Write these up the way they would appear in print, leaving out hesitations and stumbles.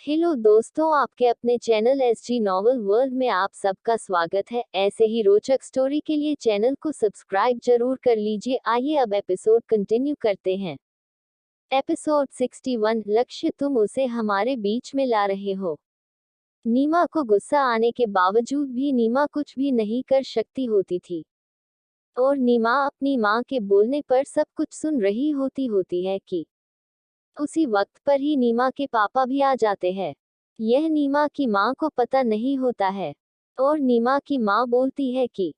Hello दोस्तों, आपके अपने चैनल एसजी नॉवल वर्ल्ड में आप सबका स्वागत है। ऐसे ही रोचक स्टोरी के लिए चैनल को सब्सक्राइब जरूर कर लीजिए। आइए अब एपिसोड कंटिन्यू करते हैं। एपिसोड 61, लक्ष्य, तुम उसे हमारे बीच में ला रहे हो। नीमा को गुस्सा आने के बावजूद भी नीमा कुछ भी नहीं कर सकती होती थी, और नीमा अपनी माँ के बोलने पर सब कुछ सुन रही होती है कि उसी वक्त पर ही नीमा के पापा भी आ जाते हैं। यह नीमा की माँ को पता नहीं होता है, और नीमा की माँ बोलती है कि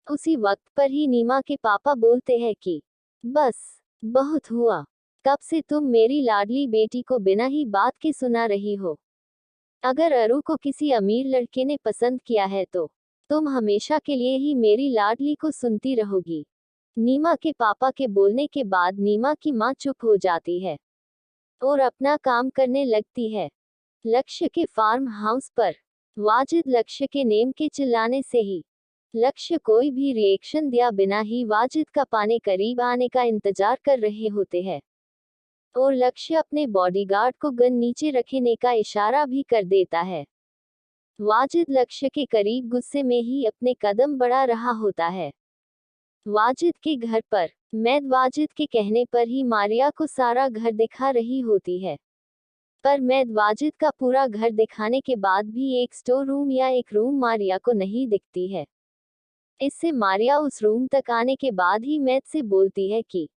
उसी वक्त पर ही नीमा के पापा बोलते हैं कि बस बहुत हुआ, कब से तुम मेरी लाडली बेटी को बिना ही बात के सुना रही हो। अगर अरु को किसी अमीर लड़के ने पसंद किया है तो तुम हमेशा के लिए ही मेरी लाडली को सुनती रहोगी। नीमा के पापा के बोलने के बाद नीमा की माँ चुप हो जाती है और अपना काम करने लगती है। लक्ष्य के फार्म हाउस पर वाजिद लक्ष्य के नेम के चिल्लाने से ही लक्ष्य कोई भी रिएक्शन दिया बिना ही वाजिद का पाने करीब आने का इंतजार कर रहे होते हैं, और लक्ष्य अपने बॉडीगार्ड को गन नीचे रखने का इशारा भी कर देता है। वाजिद लक्ष्य के करीब गुस्से में ही अपने कदम बढ़ा रहा होता है। वाजिद के घर पर मैद वाजिद के कहने पर ही मारिया को सारा घर दिखा रही होती है, पर मैद वाजिद का पूरा घर दिखाने के बाद भी एक स्टोर रूम या एक रूम मारिया को नहीं दिखती है। इससे मारिया उस रूम तक आने के बाद ही मैद से बोलती है कि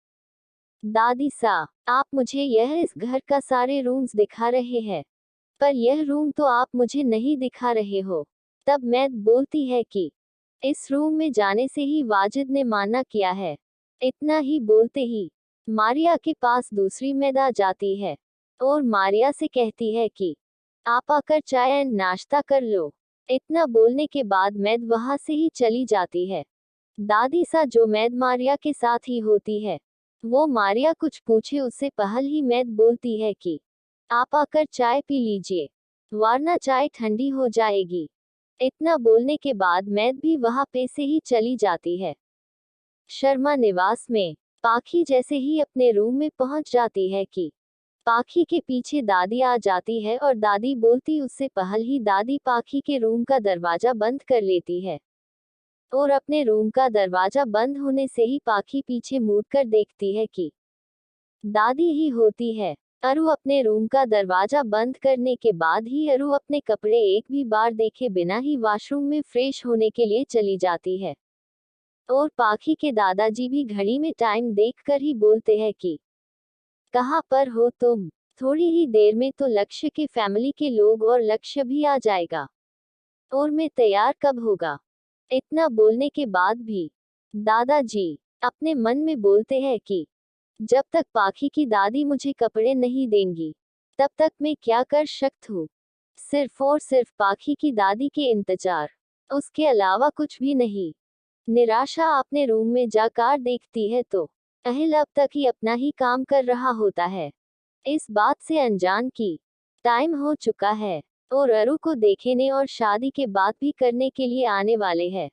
दादी सा, आप मुझे इस घर का सारे रूम्स दिखा रहे हैं, पर यह रूम तो आप मुझे नहीं दिखा रहे हो। तब मैद बोलती है कि इस रूम में जाने से ही वाजिद ने माना किया है। इतना ही बोलते ही मारिया के पास दूसरी मैद आ जाती है और मारिया से कहती है कि आप आकर चाय एंड नाश्ता कर लो। इतना बोलने के बाद मैद वहां से ही चली जाती है। दादी सा, जो मैद मारिया के साथ ही होती है, वो मारिया कुछ पूछे उससे पहले ही मैद बोलती है कि आप आकर चाय पी लीजिए, वरना चाय ठंडी हो जाएगी। इतना बोलने के बाद मैद भी वहां पे से ही चली जाती है। शर्मा निवास में पाखी जैसे ही अपने रूम में पहुंच जाती है कि पाखी के पीछे दादी आ जाती है, और दादी बोलती उससे पहले ही दादी पाखी के रूम का दरवाजा बंद कर लेती है, और अपने रूम का दरवाजा बंद होने से ही पाखी पीछे मुड़कर देखती है कि दादी ही होती है। अरु अपने रूम का दरवाजा बंद करने के बाद ही अरु अपने कपड़े एक भी बार देखे बिना ही वॉशरूम में फ्रेश होने के लिए चली जाती है, और पाखी के दादाजी भी घड़ी में टाइम देखकर ही बोलते हैं कि कहाँ पर हो तुम, थोड़ी ही देर में तो लक्ष्य के फैमिली के लोग और लक्ष्य भी आ जाएगा, और मैं तैयार कब होगा। इतना बोलने के बाद भी दादाजी अपने मन में बोलते हैं कि जब तक पाखी की दादी मुझे कपड़े नहीं देंगी तब तक मैं क्या कर सकती हूँ। सिर्फ और सिर्फ पाखी की दादी के इंतजार, उसके अलावा कुछ भी नहीं। निराशा अपने रूम में जाकर देखती है तो अहिल अब तक ही अपना ही काम कर रहा होता है, इस बात से अनजान कि टाइम हो चुका है और अरु को देखने और शादी के बात भी करने के लिए आने वाले हैं।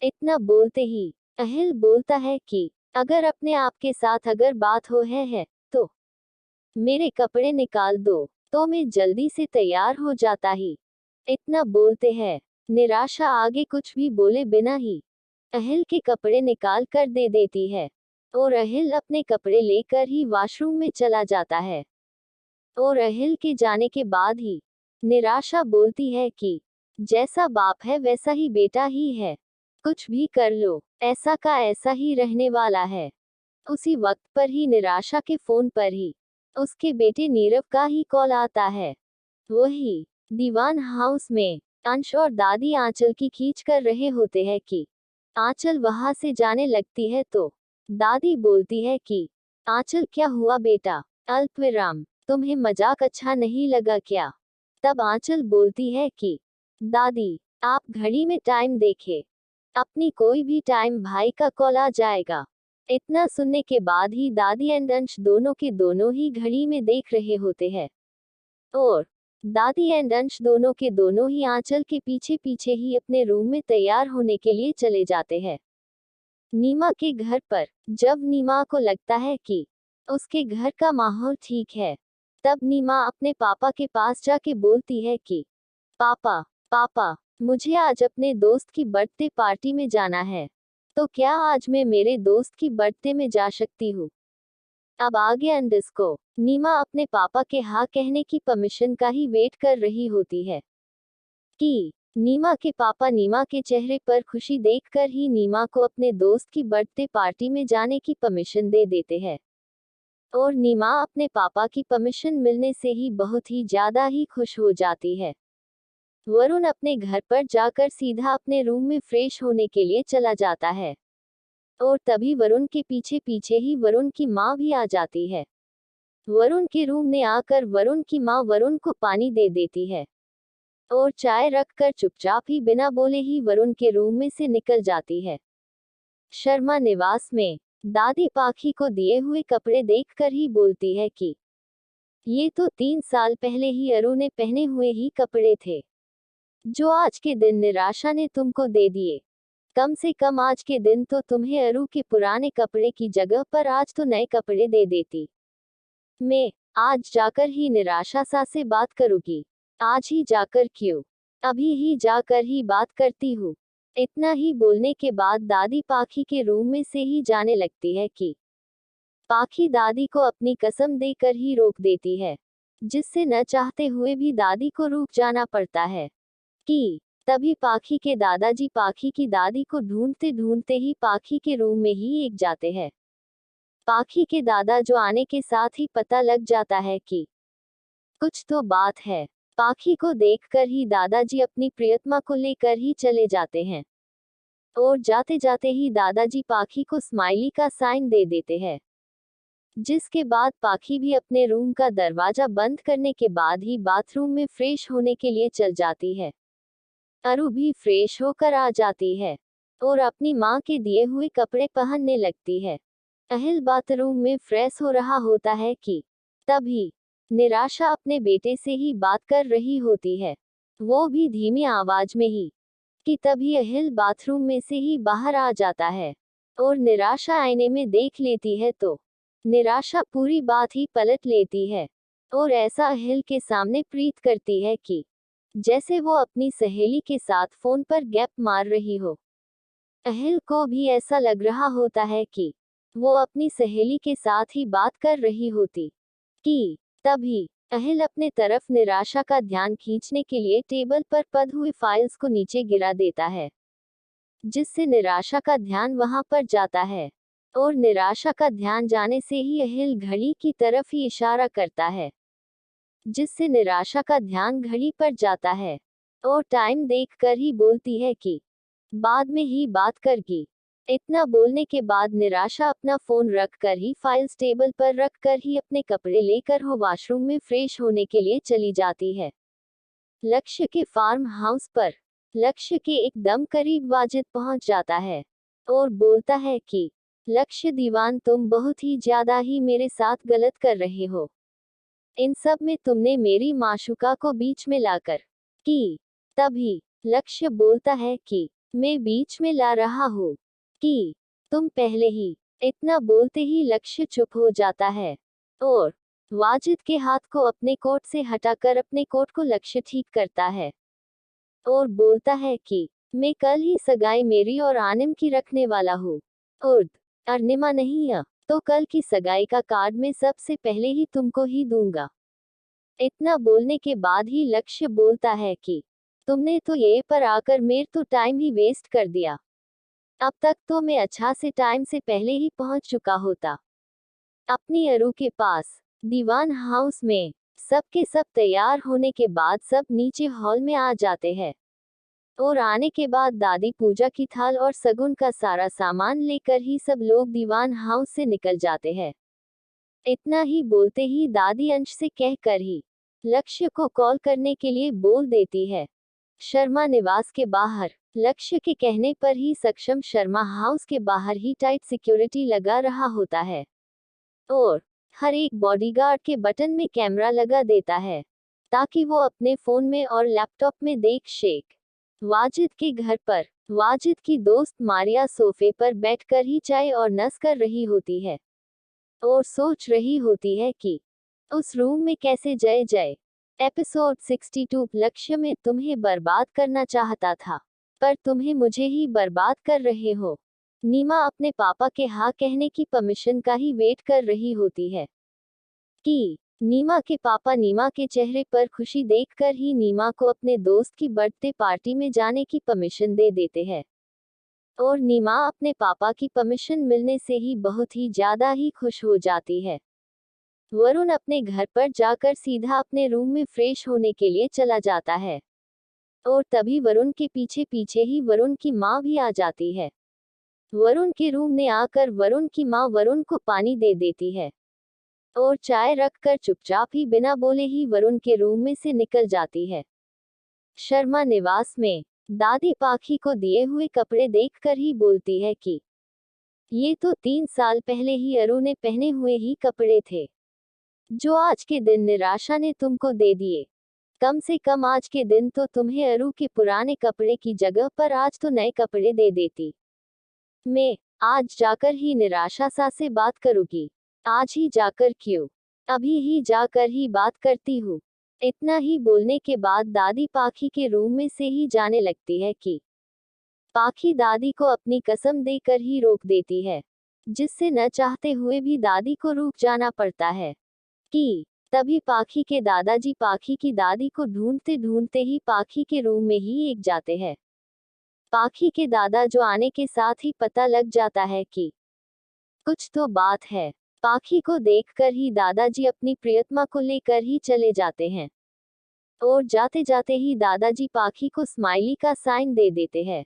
इतना बोलते ही अहिल बोलता है कि अगर अपने आप के साथ अगर बात हो है तो मेरे कपड़े निकाल दो, तो मैं जल्दी से तैयार हो जाता ही। इतना बोलते हैं निराशा आगे कुछ भी बोले बिना ही अहिल के कपड़े निकाल कर दे देती है, और अहिल अपने कपड़े लेकर ही वॉशरूम में चला जाता है, और अहिल के जाने के बाद ही निराशा बोलती है कि जैसा बाप है वैसा ही बेटा ही है, कुछ भी कर लो, ऐसा का ऐसा ही रहने वाला है। उसी वक्त पर ही निराशा के फोन पर ही उसके बेटे नीरव का ही कॉल आता है। वही दीवान हाउस में अंश और दादी आंचल की खींच कर रहे होते हैं कि आंचल वहां से जाने लगती है तो दादी बोलती है कि आंचल, क्या हुआ बेटा? अल्पविराम, तुम्हें मजाक अच्छा नहीं लगा क्या? तब आंचल बोलती है कि दादी, आप घड़ी में टाइम देखे, अपनी कोई भी टाइम भाई का कॉल आ जाएगा। इतना सुनने के बाद ही दादी एंड अंश दोनों के दोनों ही घड़ी में देख रहे होते हैं, और दादी एंड अंश दोनों के दोनों ही आंचल के पीछे पीछे ही अपने रूम में तैयार होने के लिए चले जाते हैं। नीमा के घर पर जब नीमा को लगता है कि उसके घर का माहौल ठीक है, तब नीमा अपने पापा के पास जाके बोलती है कि पापा, पापा, मुझे आज अपने दोस्त की बर्थडे पार्टी में जाना है, तो क्या आज मैं मेरे दोस्त की बर्थडे में जा सकती हूँ? अब आगे अंडरस्को नीमा अपने पापा के हाँ कहने की परमिशन का ही वेट कर रही होती है कि नीमा के पापा नीमा के चेहरे पर खुशी देखकर ही नीमा को अपने दोस्त की बर्थडे पार्टी में जाने की परमिशन दे देते हैं। और नीमा अपने पापा की परमिशन मिलने से ही बहुत ही ज्यादा ही खुश हो जाती है। वरुण अपने घर पर जाकर सीधा अपने रूम में फ्रेश होने के लिए चला जाता है और तभी वरुण के पीछे पीछे ही वरुण की माँ भी आ जाती है। वरुण के रूम में आकर वरुण की माँ वरुण को पानी दे देती है और चाय रखकर चुपचाप ही बिना बोले ही वरुण के रूम में से निकल जाती है। शर्मा निवास में दादी पाखी को दिए हुए कपड़े देखकर ही बोलती है कि ये तो 3 साल पहले ही अरु ने पहने हुए ही कपड़े थे, जो आज के दिन निराशा ने तुमको दे दिए। कम से कम आज के दिन तो तुम्हें अरु के पुराने कपड़े की जगह पर आज तो नए कपड़े दे देती। मैं आज जाकर ही निराशा सा से बात करूंगी। आज ही जाकर क्यों? अभी ही जाकर ही बात करती हूँ। इतना ही बोलने के बाद दादी पाखी के रूम में से ही जाने लगती है कि पाखी दादी को अपनी कसम देकर ही रोक देती है, जिससे न चाहते हुए भी दादी को रुक जाना पड़ता है कि तभी पाखी के दादाजी पाखी की दादी को ढूंढते ढूंढते ही पाखी के रूम में ही एक जाते हैं। पाखी के दादा जो आने के साथ ही पता लग जाता है कि कुछ तो बात है। पाखी को देखकर ही दादाजी अपनी प्रियतमा को लेकर ही चले जाते हैं और जाते जाते ही दादाजी पाखी को स्माइली का साइन दे देते हैं, जिसके बाद पाखी भी अपने रूम का दरवाजा बंद करने के बाद ही बाथरूम में फ्रेश होने के लिए चल जाती है। अरु भी फ्रेश होकर आ जाती है और अपनी माँ के दिए हुए कपड़े पहनने लगती है। अहिल बाथरूम में फ्रेश हो रहा होता है कि तभी निराशा अपने बेटे से ही बात कर रही होती है, वो भी धीमी आवाज में ही कि तभी अहिल बाथरूम में से ही बाहर आ जाता है और निराशा आईने में देख लेती है तो निराशा पूरी बात ही पलट लेती है और ऐसा अहिल के सामने प्रीत करती है कि जैसे वो अपनी सहेली के साथ फोन पर गैप मार रही हो। अहिल को भी ऐसा लग रहा होता है कि वो अपनी सहेली के साथ ही बात कर रही होती कि तभी अहिल अपने तरफ निराशा का ध्यान खींचने के लिए टेबल पर पद हुए फाइल्स को नीचे गिरा देता है, जिससे निराशा का ध्यान वहां पर जाता है और निराशा का ध्यान जाने से ही अहिल घड़ी की तरफ ही इशारा करता है, जिससे निराशा का ध्यान घड़ी पर जाता है और टाइम देखकर ही बोलती है कि बाद में ही बात करगी। इतना बोलने के बाद निराशा अपना फोन रखकर ही फाइल्स टेबल पर रखकर ही अपने कपड़े लेकर हो वॉशरूम में फ्रेश होने के लिए चली जाती है। लक्ष्य के फार्म हाउस पर लक्ष्य के एकदम करीब वाजिद पहुंच जाता है और बोलता है कि लक्ष्य दीवान, तुम बहुत ही ज्यादा ही मेरे साथ गलत कर रहे हो। इन सब में तुमने मेरी माशुका को बीच में लाकर की। तभी लक्ष्य बोलता है कि मैं बीच में ला रहा हूँ कि तुम पहले ही। इतना बोलते ही लक्ष्य चुप हो जाता है और वाजिद के हाथ को अपने कोट से हटाकर अपने कोट को लक्ष्य ठीक करता है और बोलता है कि मैं कल ही सगाई मेरी और आनिम की रखने वाला हूँ। उर्द अर्निमा नहीं है, तो कल की सगाई का कार्ड मैं सबसे पहले ही तुमको ही दूंगा। इतना बोलने के बाद ही लक्ष्य बोलता है कि तुमने तो ये पर आकर मेरे तो टाइम ही वेस्ट कर दिया। अब तक तो मैं अच्छा से टाइम से पहले ही पहुंच चुका होता अपनी अरु के पास। दीवान हाउस में सबके सब तैयार होने के बाद सब नीचे हॉल में आ जाते हैं और आने के बाद दादी पूजा की थाल और सगुन का सारा सामान लेकर ही सब लोग दीवान हाउस से निकल जाते हैं। इतना ही बोलते ही दादी अंश से कहकर ही लक्ष्य को कॉल करने के लिए बोल देती है। शर्मा निवास के बाहर लक्ष्य के कहने पर ही सक्षम शर्मा हाउस के बाहर ही टाइट सिक्योरिटी लगा रहा होता है और हर एक बॉडीगार्ड के बटन में कैमरा लगा देता है, ताकि वो अपने फोन में और लैपटॉप में देख शेख वाजिद के घर पर वाजिद की दोस्त मारिया सोफे पर बैठकर ही चाय और नस कर रही होती है और सोच रही होती है कि उस रूम में कैसे जय जय। एपिसोड 62। लक्ष्य में तुम्हें बर्बाद करना चाहता था, पर तुम्हें मुझे ही बर्बाद कर रहे हो। नीमा अपने पापा के हाँ कहने की परमिशन का ही वेट कर रही होती है कि नीमा के पापा नीमा के चेहरे पर खुशी देखकर ही नीमा को अपने दोस्त की बर्थडे पार्टी में जाने की परमिशन दे देते हैं। और नीमा अपने पापा की परमिशन मिलने से ही बहुत ही ज्यादा ही खुश हो जाती है। वरुण अपने घर पर जाकर सीधा अपने रूम में फ्रेश होने के लिए चला जाता है। और तभी वरुण के पीछे पीछे ही वरुण की माँ भी आ जाती है। वरुण के रूम में आकर वरुण की माँ वरुण को पानी दे देती है और चाय रखकर चुपचाप ही बिना बोले ही वरुण के रूम में से निकल जाती है। शर्मा निवास में दादी पाखी को दिए हुए कपड़े देखकर ही बोलती है कि ये तो 3 साल पहले ही अरु ने पहने हुए ही कपड़े थे, जो आज के दिन निराशा ने तुमको दे दिए। कम से कम आज के दिन तो तुम्हें अरु के पुराने कपड़े की जगह पर आज तो नए कपड़े दे देती। मैं आज जाकर ही निराशा सा से बात करूंगी। आज ही जाकर क्यों? अभी ही जाकर ही बात करती हूँ। इतना ही बोलने के बाद दादी पाखी के रूम में से ही जाने लगती है कि पाखी दादी को अपनी कसम देकर ही रोक देती है, जिससे न चाहते हुए भी दादी को रुक जाना पड़ता है कि तभी पाखी के दादाजी पाखी की दादी को ढूंढते ढूंढते ही पाखी के रूम में ही एक जाते हैं। पाखी के दादा जो आने के साथ ही पता लग जाता है कि कुछ तो बात है। पाखी को देखकर ही दादाजी अपनी प्रियतमा को लेकर ही चले जाते हैं और जाते जाते ही दादाजी पाखी को स्माइली का साइन दे देते हैं,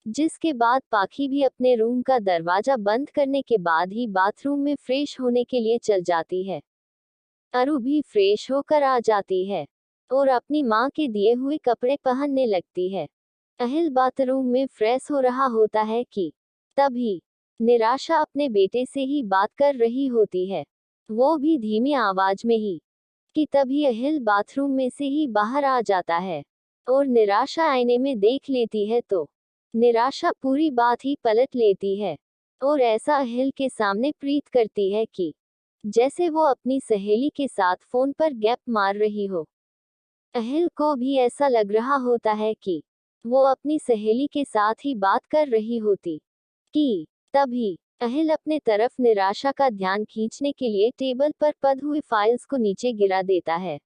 जिसके बाद पाखी भी अपने रूम का दरवाजा बंद करने के बाद ही बाथरूम में फ्रेश होने के लिए चल जाती है। अरु भी फ्रेश होकर आ जाती है और अपनी माँ के दिए हुए कपड़े पहनने लगती है। अहिल बाथरूम में फ्रेश हो रहा होता है कि तभी निराशा अपने बेटे से ही बात कर रही होती है, वो भी धीमी आवाज में ही कि तभी अहिल बाथरूम में से ही बाहर आ जाता है और निराशा आईने में देख लेती है तो निराशा पूरी बात ही पलट लेती है और ऐसा अहिल के सामने प्रीत करती है कि जैसे वो अपनी सहेली के साथ फोन पर गैप मार रही हो। अहिल को भी ऐसा लग रहा होता है कि वो अपनी सहेली के साथ ही बात कर रही होती कि तभी अहिल अपने तरफ निराशा का ध्यान खींचने के लिए टेबल पर पड़ हुई फाइल्स को नीचे गिरा देता है,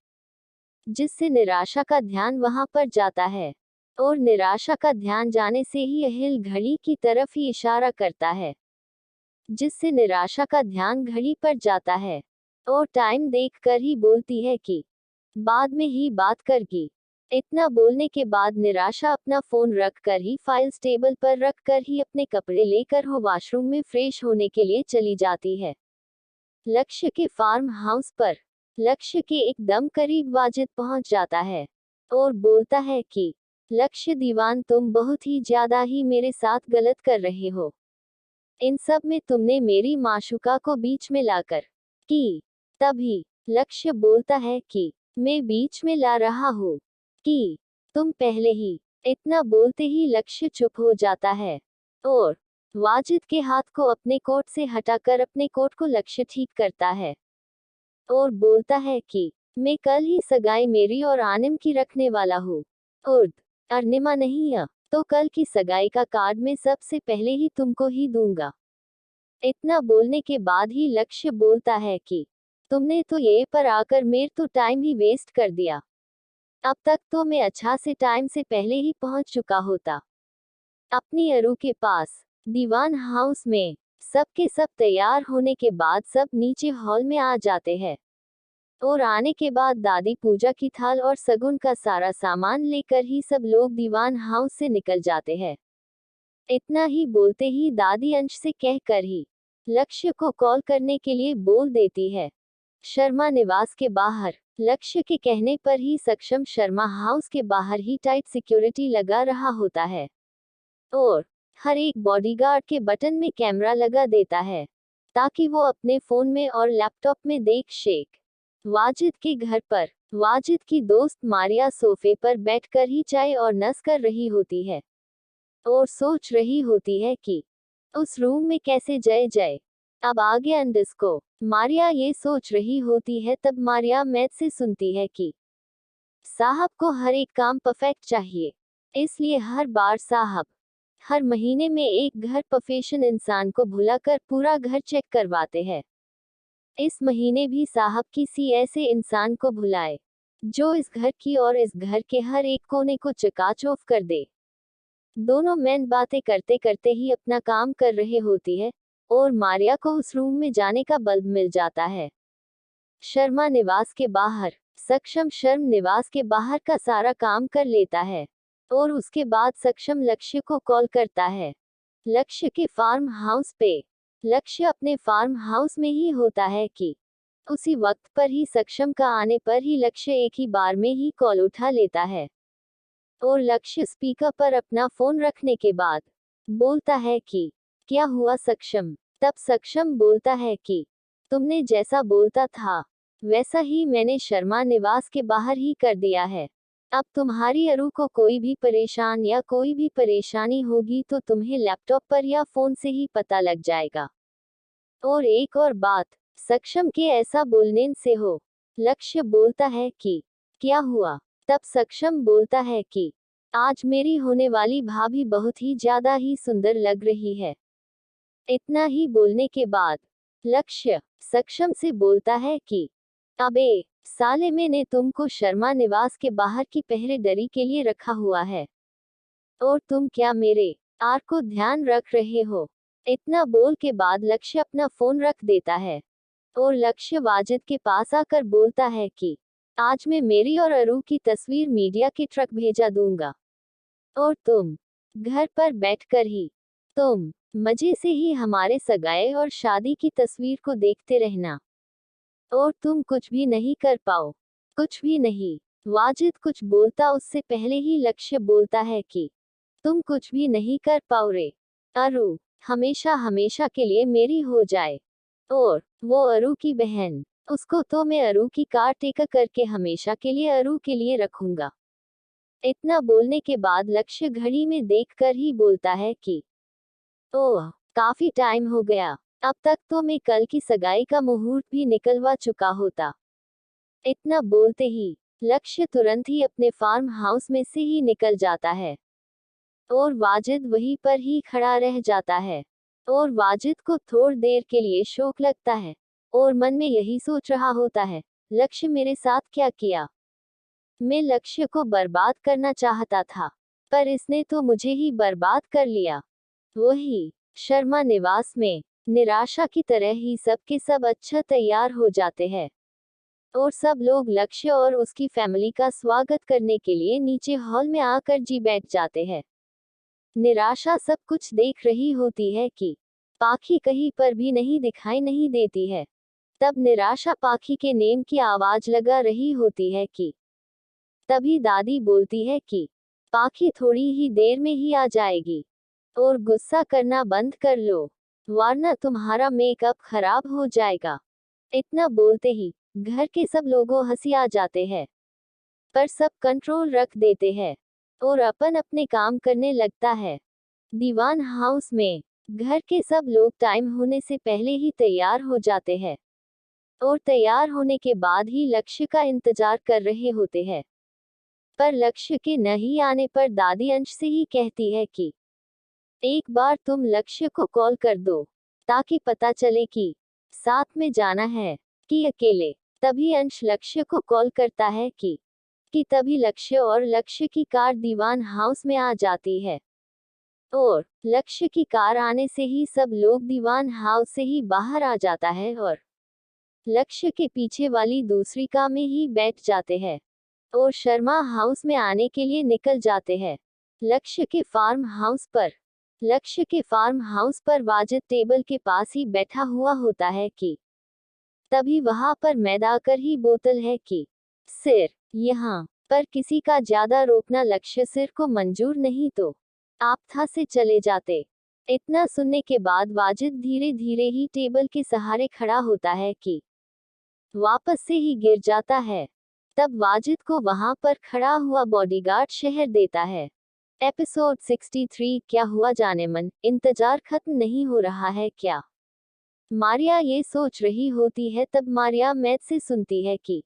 जिससे निराशा का ध्यान वहां पर जाता है और निराशा का ध्यान जाने से ही अहिल घड़ी की तरफ ही इशारा करता है, जिससे निराशा का ध्यान घड़ी पर जाता है और टाइम देखकर ही बोलती है कि बाद में ही बात करगी। इतना बोलने के बाद निराशा अपना फोन रखकर ही फाइल्स टेबल पर रखकर ही अपने कपड़े लेकर हो वॉशरूम में फ्रेश होने के लिए चली जाती है। लक्ष्य के फार्म हाउस पर लक्ष्य के एकदम करीब वाजिद पहुंच जाता है और बोलता है कि लक्ष्य दीवान, तुम बहुत ही ज्यादा ही मेरे साथ गलत कर रहे हो। इन सब में तुमने मेरी माशुका को बीच में लाकर कि तभी लक्ष्य बोलता है कि मैं बीच में ला रहा हूँ कि तुम पहले ही। इतना बोलते ही लक्ष्य चुप हो जाता है और वाजिद के हाथ को अपने कोट से हटाकर अपने कोट को लक्ष्य ठीक करता है और बोलता है कि मैं कल ही सगाई मेरी और आनिम की रखने वाला हूँ। उर्द अर्निमा नहीं है तो कल की सगाई का कार्ड मैं सबसे पहले ही तुमको ही दूंगा। इतना बोलने के बाद ही लक्ष्य बोलता है कि तुमने तो ये पर आकर मेरे तो टाइम ही वेस्ट कर दिया। अब तक तो मैं अच्छा से टाइम से पहले ही पहुंच चुका होता अपनी अरु के पास। दीवान हाउस में सब के सब तैयार होने के बाद सब नीचे हॉल में आ जाते हैं और आने के बाद दादी पूजा की थाल और सगुन का सारा सामान लेकर ही सब लोग दीवान हाउस से निकल जाते हैं। इतना ही बोलते ही दादी अंश से कहकर ही लक्ष्य को कॉल करने के लिए बोल देती है। शर्मा निवास के बाहर लक्ष्य के कहने पर ही सक्षम शर्मा हाउस के बाहर ही टाइट सिक्योरिटी लगा रहा होता है और हर एक बॉडीगार्ड के बटन में कैमरा लगा देता है ताकि वो अपने फोन में और लैपटॉप में देख शेख वाजिद के घर पर वाजिद की दोस्त मारिया सोफे पर बैठकर ही चाय और नस कर रही होती है और सोच रही होती है कि उस रूम में कैसे जय जय। अब आगे अंडस्को मारिया ये सोच रही होती है तब मारिया मैथ से सुनती है कि साहब को हर एक काम परफेक्ट चाहिए, इसलिए हर बार साहब हर महीने में एक घर प्रोफेशन इंसान को बुलाकर पूरा घर चेक करवाते हैं। इस महीने भी साहब किसी ऐसे इंसान को बुलाए जो इस घर की और इस घर के हर एक कोने को चकाचौंध कर दे। दोनों मैन बातें करते करते ही अपना काम कर रहे होती है और मारिया को उस रूम में जाने का बल्ब मिल जाता है। शर्मा निवास के बाहर सक्षम शर्म निवास के बाहर का सारा काम कर लेता है और उसके बाद सक्षम लक्ष्य को कॉल करता है। लक्ष्य के फार्म हाउस पे लक्ष्य अपने फार्म हाउस में ही होता है कि उसी वक्त पर ही सक्षम का आने पर ही लक्ष्य एक ही बार में ही कॉल उठा लेता है और लक्ष्य स्पीकर पर अपना फोन रखने के बाद बोलता है कि क्या हुआ सक्षम। तब सक्षम बोलता है कि तुमने जैसा बोलता था वैसा ही मैंने शर्मा निवास के बाहर ही कर दिया है। अब तुम्हारी अरु को कोई भी परेशान या कोई भी परेशानी होगी तो तुम्हें लैपटॉप पर या फोन से ही पता लग जाएगा। और एक और बात, सक्षम के ऐसा बोलने से हो। लक्ष्य बोलता है कि क्या हुआ। तब सक्षम बोलता है कि आज मेरी होने वाली भाभी बहुत ही ज्यादा ही सुंदर लग रही है। इतना ही बोलने के बाद लक्ष्य सक्षम से बोलता है कि अबे साले मैंने तुमको शर्मा निवास के बाहर की पहरेदारी के लिए रखा हुआ है और तुम क्या मेरे आर को ध्यान रख रहे हो। इतना बोल के बाद लक्ष्य अपना फोन रख देता है और लक्ष्य वाजिद के पास आकर बोलता है कि आज मैं मेरी और अरू की तस्वीर मीडिया के ट्रक भेजा दूंगा और तुम घर पर बैठकर ही तुम मजे से ही हमारे सगाई और शादी की तस्वीर को देखते रहना और तुम कुछ भी नहीं कर पाओ, कुछ भी नहीं। वाजिद कुछ बोलता उससे पहले ही लक्ष्य बोलता है कि तुम कुछ भी नहीं कर पाओ रे। अरू हमेशा हमेशा के लिए मेरी हो जाए और वो अरू की बहन, उसको तो मैं अरू की कार टेका करके हमेशा के लिए अरू के लिए रखूंगा। इतना बोलने के बाद लक्ष्य घड़ी में देखकर ही बोलता है कि ओह काफी टाइम हो गया, अब तक तो मैं कल की सगाई का मुहूर्त भी निकलवा चुका होता। इतना बोलते ही लक्ष्य तुरंत ही अपने फार्म हाउस में से ही निकल जाता है और वाजिद वहीं पर ही खड़ा रह जाता है और वाजिद को थोड़ी देर के लिए शौक लगता है और मन में यही सोच रहा होता है, लक्ष्य मेरे साथ क्या किया। मैं लक्ष्य को बर्बाद करना चाहता था पर इसने तो मुझे ही बर्बाद कर लिया। वही शर्मा निवास में निराशा की तरह ही सब के सब अच्छा तैयार हो जाते हैं और सब लोग लक्ष्य और उसकी फैमिली का स्वागत करने के लिए नीचे हॉल में आकर जी बैठ जाते हैं। निराशा सब कुछ देख रही होती है कि पाखी कहीं पर भी नहीं दिखाई नहीं देती है। तब निराशा पाखी के नेम की आवाज लगा रही होती है कि तभी दादी बोलती है कि पाखी थोड़ी ही देर में ही आ जाएगी और गुस्सा करना बंद कर लो वरना तुम्हारा मेकअप खराब हो जाएगा। इतना बोलते ही घर के सब लोगों हंसी आ जाते हैं पर सब कंट्रोल रख देते हैं और अपन अपने काम करने लगता है। दीवान हाउस में घर के सब लोग टाइम होने से पहले ही तैयार हो जाते हैं और तैयार होने के बाद ही लक्ष्य का इंतजार कर रहे होते हैं पर लक्ष्य के नहीं आने पर दादी अंश से ही कहती है कि एक बार तुम लक्ष्य को कॉल कर दो ताकि पता चले कि साथ में जाना है कि अकेले। तभी अंश लक्ष्य को कॉल करता है कि तभी लक्ष्य और लक्ष्य की कार दीवान हाउस में आ जाती है और लक्ष्य की कार आने से ही सब लोग दीवान हाउस से ही बाहर आ जाता है और लक्ष्य के पीछे वाली दूसरी कार में ही बैठ जाते हैं और शर्मा हाउस में आने के लिए निकल जाते हैं। लक्ष्य के फार्म हाउस पर वाजिद टेबल के पास ही बैठा हुआ होता है कि तभी वहां पर मैदा आकर ही बोतल है कि सिर यहाँ पर किसी का ज्यादा रोकना लक्ष्य सिर को मंजूर नहीं तो आप था से चले जाते। इतना सुनने के बाद वाजिद धीरे धीरे ही टेबल के सहारे खड़ा होता है कि वापस से ही गिर जाता है। तब वाजिद को वहां पर खड़ा हुआ बॉडीगार्ड शहर देता है। एपिसोड 63 क्या हुआ जानेमन, इंतजार खत्म नहीं हो रहा है क्या। मारिया ये सोच रही होती है, तब मारिया मैथ से सुनती है कि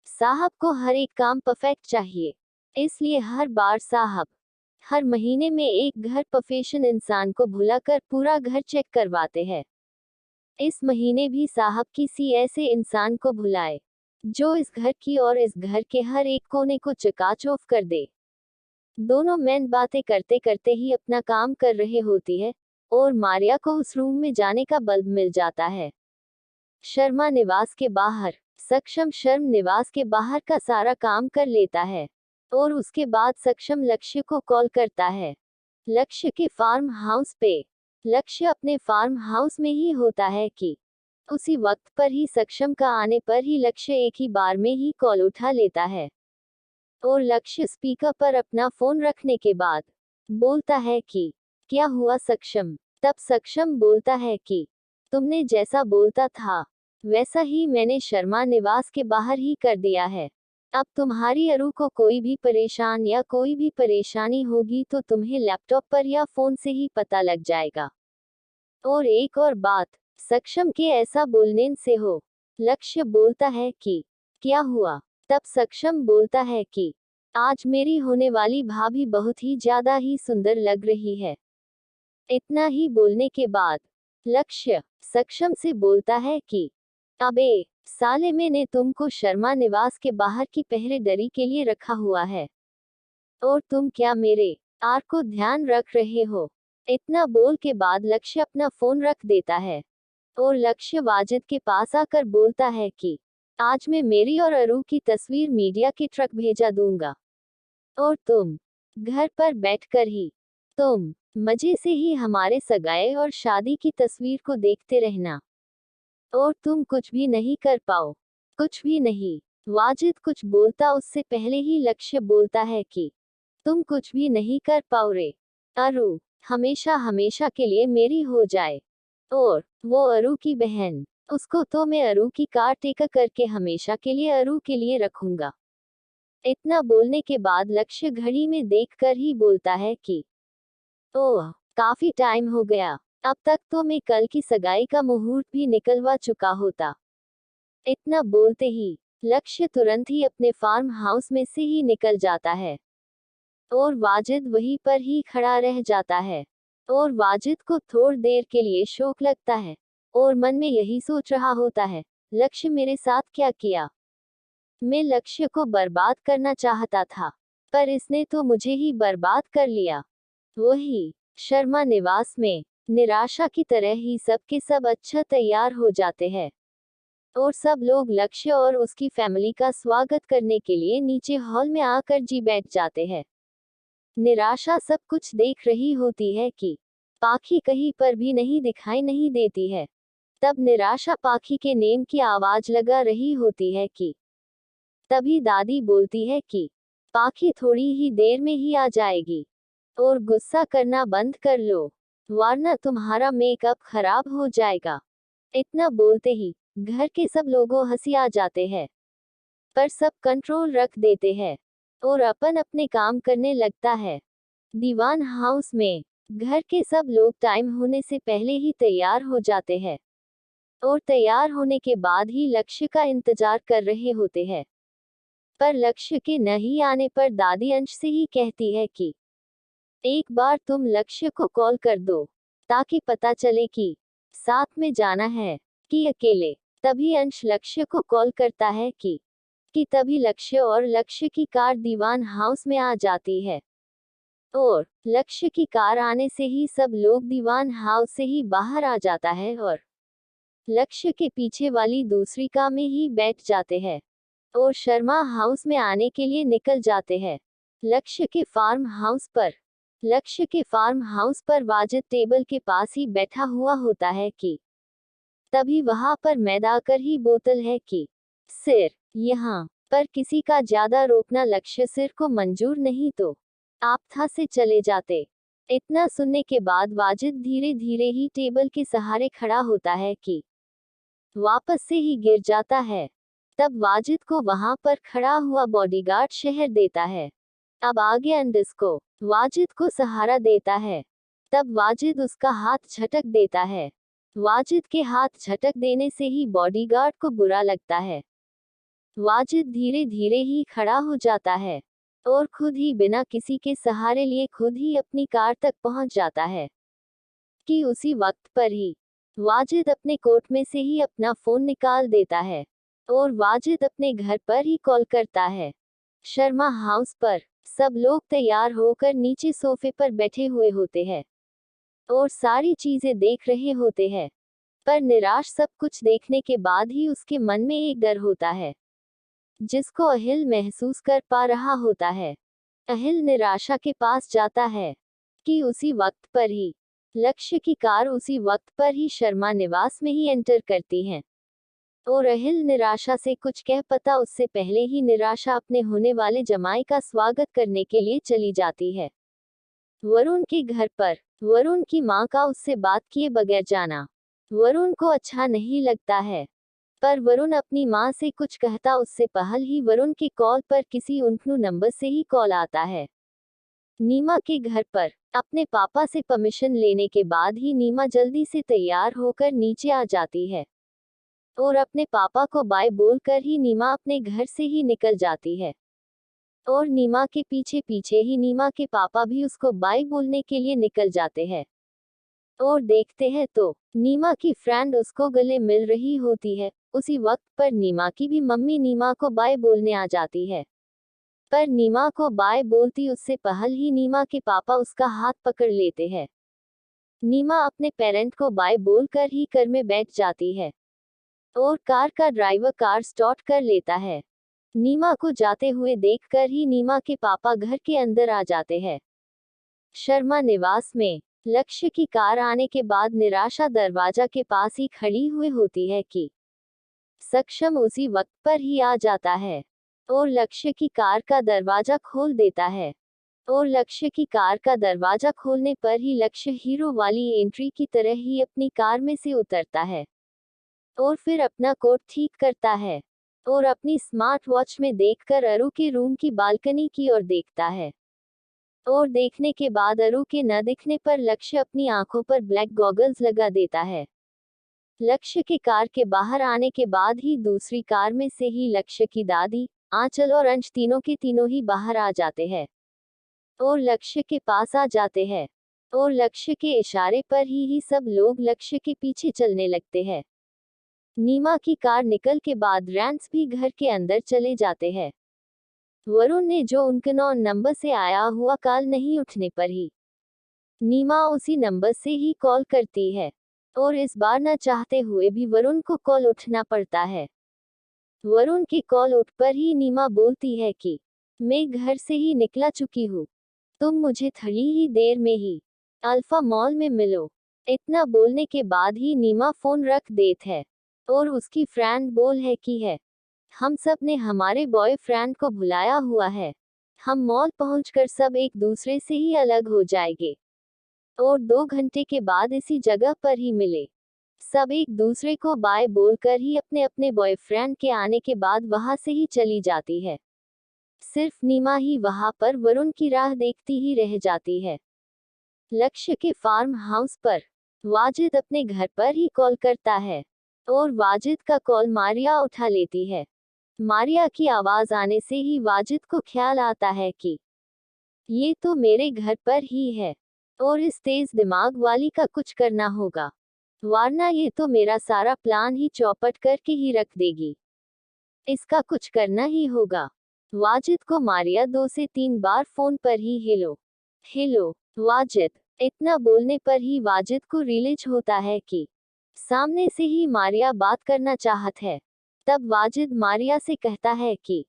साहब को हर एक काम परफेक्ट चाहिए, इसलिए हर बार साहब हर महीने में एक घर प्रोफेशन इंसान को बुलाकर पूरा घर चेक करवाते हैं। इस महीने भी साहब किसी ऐसे इंसान को बुलाए जो इस घर की और इस घर के हर एक कोने को चकाचौंध कर दे। दोनों मैन बातें करते करते ही अपना काम कर रहे होती है और मारिया को उस रूम में जाने का बल्ब मिल जाता है। शर्मा निवास के बाहर सक्षम शर्म निवास के बाहर का सारा काम कर लेता है और उसके बाद सक्षम लक्ष्य को कॉल करता है। लक्ष्य के फार्म हाउस पे लक्ष्य अपने फार्म हाउस में ही होता है कि उसी वक्त पर ही सक्षम का आने पर ही लक्ष्य एक ही बार में ही कॉल उठा लेता है और लक्ष्य स्पीकर पर अपना फोन रखने के बाद बोलता है कि क्या हुआ सक्षम। तब सक्षम बोलता है कि तुमने जैसा बोलता था वैसा ही मैंने शर्मा निवास के बाहर ही कर दिया है। अब तुम्हारी अरु को कोई भी परेशान या कोई भी परेशानी होगी तो तुम्हें लैपटॉप पर या फोन से ही पता लग जाएगा। और एक और बात, सक्षम के ऐसा बोलने से हो। लक्ष्य बोलता है कि क्या हुआ। तब सक्षम बोलता है कि आज मेरी होने वाली भाभी बहुत ही ज्यादा ही सुंदर लग रही है। इतना ही बोलने के बाद लक्ष्य सक्षम से बोलता है कि अबे साले, मैंने तुमको शर्मा निवास के बाहर की पहरेदारी के लिए रखा हुआ है और तुम क्या मेरे आर को ध्यान रख रहे हो। इतना बोल के बाद लक्ष्य अपना फोन रख देता है और लक्ष्य वाजिद के पास आकर बोलता है कि आज मैं मेरी और अरू की तस्वीर मीडिया के ट्रक भेजा दूंगा और तुम घर पर बैठकर ही तुम मजे से ही हमारे सगाई और शादी की तस्वीर को देखते रहना और तुम कुछ भी नहीं कर पाओ, कुछ भी नहीं। वाजिद कुछ बोलता उससे पहले ही लक्ष्य बोलता है कि तुम कुछ भी नहीं कर पाओ रे। अरू हमेशा हमेशा के लिए मेरी हो जाए और वो अरू की बहन, उसको तो मैं अरू की कार टेका करके हमेशा के लिए अरू के लिए रखूंगा। इतना बोलने के बाद लक्ष्य घड़ी में देखकर ही बोलता है कि ओह, काफी टाइम हो गया, अब तक तो मैं कल की सगाई का मुहूर्त भी निकलवा चुका होता। इतना बोलते ही लक्ष्य तुरंत ही अपने फार्म हाउस में से ही निकल जाता है और वाजिद वहीं पर ही खड़ा रह जाता है और वाजिद को थोड़ी देर के लिए शौक लगता है और मन में यही सोच रहा होता है, लक्ष्य मेरे साथ क्या किया। मैं लक्ष्य को बर्बाद करना चाहता था पर इसने तो मुझे ही बर्बाद कर लिया। वही शर्मा निवास में निराशा की तरह ही सब के सब अच्छा तैयार हो जाते हैं और सब लोग लक्ष्य और उसकी फैमिली का स्वागत करने के लिए नीचे हॉल में आकर जी बैठ जाते हैं। निराशा सब कुछ देख रही होती है कि पाखी कहीं पर भी नहीं दिखाई नहीं देती है। तब निराशा पाखी के नेम की आवाज लगा रही होती है कि तभी दादी बोलती है कि पाखी थोड़ी ही देर में ही आ जाएगी और गुस्सा करना बंद कर लो वरना तुम्हारा मेकअप खराब हो जाएगा। इतना बोलते ही घर के सब लोगों हंसी आ जाते हैं पर सब कंट्रोल रख देते हैं और अपन अपने काम करने लगता है। दीवान हाउस में घर के सब लोग टाइम होने से पहले ही तैयार हो जाते हैं और तैयार होने के बाद ही लक्ष्य का इंतजार कर रहे होते हैं। पर लक्ष्य के नहीं आने पर दादी अंश से ही कहती है कि एक बार तुम लक्ष्य को कॉल कर दो ताकि पता चले कि साथ में जाना है कि अकेले। तभी अंश लक्ष्य को कॉल करता है कि तभी लक्ष्य और लक्ष्य की कार दीवान हाउस में आ जाती है और लक्ष्य की कार आने से ही सब लोग दीवान हाउस से ही बाहर आ जाता है और लक्ष्य के पीछे वाली दूसरी कार में ही बैठ जाते हैं और शर्मा हाउस में आने के लिए निकल जाते हैं। लक्ष्य के फार्म हाउस पर वाजिद टेबल के पास ही बैठा हुआ होता है कि तभी वहां पर मैदा आकर ही बोतल है कि सिर यहाँ पर किसी का ज्यादा रोकना लक्ष्य सिर को मंजूर नहीं तो आप था से चले जाते। इतना सुनने के बाद वाजिद धीरे धीरे ही टेबल के सहारे खड़ा होता है कि वापस से ही गिर जाता है। तब वाजिद को वहां पर खड़ा हुआ बॉडीगार्ड शहर देता है। अब आगे अंडस को वाजिद को सहारा देता है। तब वाजिद उसका हाथ झटक देता है वाजिद के हाथ झटक देने से ही बॉडीगार्ड को बुरा लगता है। वाजिद धीरे धीरे ही खड़ा हो जाता है और खुद ही बिना किसी के सहारे लिए खुद ही अपनी कार तक पहुंच जाता है। कि उसी वक्त पर ही वाजिद अपने कोट में से ही अपना फोन निकाल देता है और वाजिद अपने घर पर ही कॉल करता है। शर्मा हाउस पर सब लोग तैयार होकर नीचे सोफे पर बैठे हुए होते हैं और सारी चीजें देख रहे होते हैं, पर निराश सब कुछ देखने के बाद ही उसके मन में एक डर होता है जिसको अहिल महसूस कर पा रहा होता है। अहिल निराशा के पास जाता है कि उसी वक्त पर ही लक्ष्य की कार उसी वक्त पर ही शर्मा निवास में ही एंटर करती है और अहिल निराशा से कुछ कह पता उससे पहले ही निराशा अपने होने वाले जमाई का स्वागत करने के लिए चली जाती है वरुण के घर पर। वरुण की मां का उससे बात किए बगैर जाना वरुण को अच्छा नहीं लगता है, पर वरुण अपनी मां से कुछ कहता उससे पहले ही वरुण के कॉल पर किसी उनकनू नंबर से ही कॉल आता है नीमा के घर पर। अपने पापा से परमिशन लेने के बाद ही नीमा जल्दी से तैयार होकर नीचे आ जाती है और अपने पापा को बाय बोलकर ही नीमा अपने घर से ही निकल जाती है और नीमा के पीछे पीछे ही नीमा के पापा भी उसको बाय बोलने के लिए निकल जाते हैं और देखते हैं तो नीमा की फ्रेंड उसको गले मिल रही होती है। उसी वक्त पर नीमा की भी मम्मी नीमा को बाय बोलने आ जाती है, पर नीमा को बाय बोलती उससे पहले ही नीमा के पापा उसका हाथ पकड़ लेते हैं। नीमा अपने पेरेंट को बाय बोलकर ही कार में बैठ जाती है और कार का ड्राइवर कार स्टार्ट कर लेता है। नीमा को जाते हुए देखकर ही नीमा के पापा घर के अंदर आ जाते हैं। शर्मा निवास में लक्ष्य की कार आने के बाद निराशा दरवाजा के पास ही खड़ी हुई होती है कि सक्षम उसी वक्त पर ही आ जाता है और लक्ष्य की कार का दरवाजा खोल देता है और लक्ष्य की कार का दरवाजा खोलने पर ही लक्ष्य हीरो वाली एंट्री की तरह ही अपनी कार में से उतरता है और फिर अपना कोट ठीक करता है और अपनी स्मार्ट वॉच में देखकर अरु के रूम की बालकनी की ओर देखता है और देखने के बाद अरु के न दिखने पर लक्ष्य अपनी आंखों पर ब्लैक गॉगल्स लगा देता है। लक्ष्य के कार के बाहर आने के बाद ही दूसरी कार में से ही लक्ष्य की दादी आंचल और अंश तीनों के तीनों ही बाहर आ जाते हैं और लक्ष्य के पास आ जाते हैं और लक्ष्य के इशारे पर ही सब लोग लक्ष्य के पीछे चलने लगते हैं। नीमा की कार निकल के बाद रैंस भी घर के अंदर चले जाते हैं। वरुण ने जो उनके नंबर से आया हुआ कॉल नहीं उठने पर ही नीमा उसी नंबर से ही कॉल करती है और इस बार न चाहते हुए भी वरुण को कॉल उठना पड़ता है। वरुण की कॉल उठ पर ही नीमा बोलती है कि मैं घर से ही निकला चुकी हूँ, तुम मुझे थोड़ी ही देर में ही अल्फा मॉल में मिलो। इतना बोलने के बाद ही नीमा फोन रख देत है और उसकी फ्रेंड बोल है कि है हम सब ने हमारे बॉयफ्रेंड को बुलाया हुआ है, हम मॉल पहुंचकर सब एक दूसरे से ही अलग हो जाएंगे और 2 घंटे के बाद इसी जगह पर ही मिले। सब एक दूसरे को बाय बोलकर ही अपने अपने बॉयफ्रेंड के आने के बाद वहां से ही चली जाती है। सिर्फ नीमा ही वहां पर वरुण की राह देखती ही रह जाती है। लक्ष्य के फार्म हाउस पर वाजिद अपने घर पर ही कॉल करता है और वाजिद का कॉल मारिया उठा लेती है। मारिया की आवाज आने से ही वाजिद को ख्याल आता है कि ये तो मेरे घर पर ही है और इस तेज दिमाग वाली का कुछ करना होगा, वरना ये तो मेरा सारा प्लान ही चौपट करके ही रख देगी। इसका कुछ करना ही होगा। वाजिद को मारिया 2 से 3 बार फोन पर ही हेलो हेलो वाजिद इतना बोलने पर ही वाजिद को रियलाइज होता है कि सामने से ही मारिया बात करना चाहत है। तब वाजिद मारिया से कहता है कि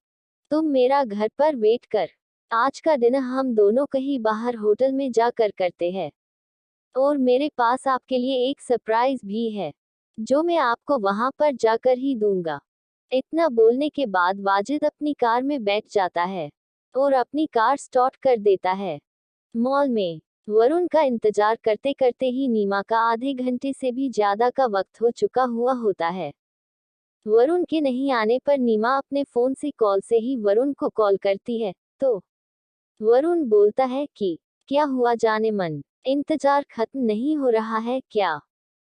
तुम मेरा घर पर वेट कर, आज का दिन हम दोनों कहीं बाहर होटल में जाकर करते हैं और मेरे पास आपके लिए एक सरप्राइज भी है जो मैं आपको वहां पर जाकर ही दूंगा। इतना बोलने के बाद वाजिद अपनी कार में बैठ जाता है और अपनी कार स्टार्ट कर देता है। मॉल में वरुण का इंतजार करते करते ही नीमा का आधे घंटे से भी ज्यादा का वक्त हो चुका हुआ होता है। वरुण के नहीं आने पर नीमा अपने फोन से कॉल से ही वरुण को कॉल करती है तो वरुण बोलता है कि क्या हुआ जाने मन, इंतजार खत्म नहीं हो रहा है क्या?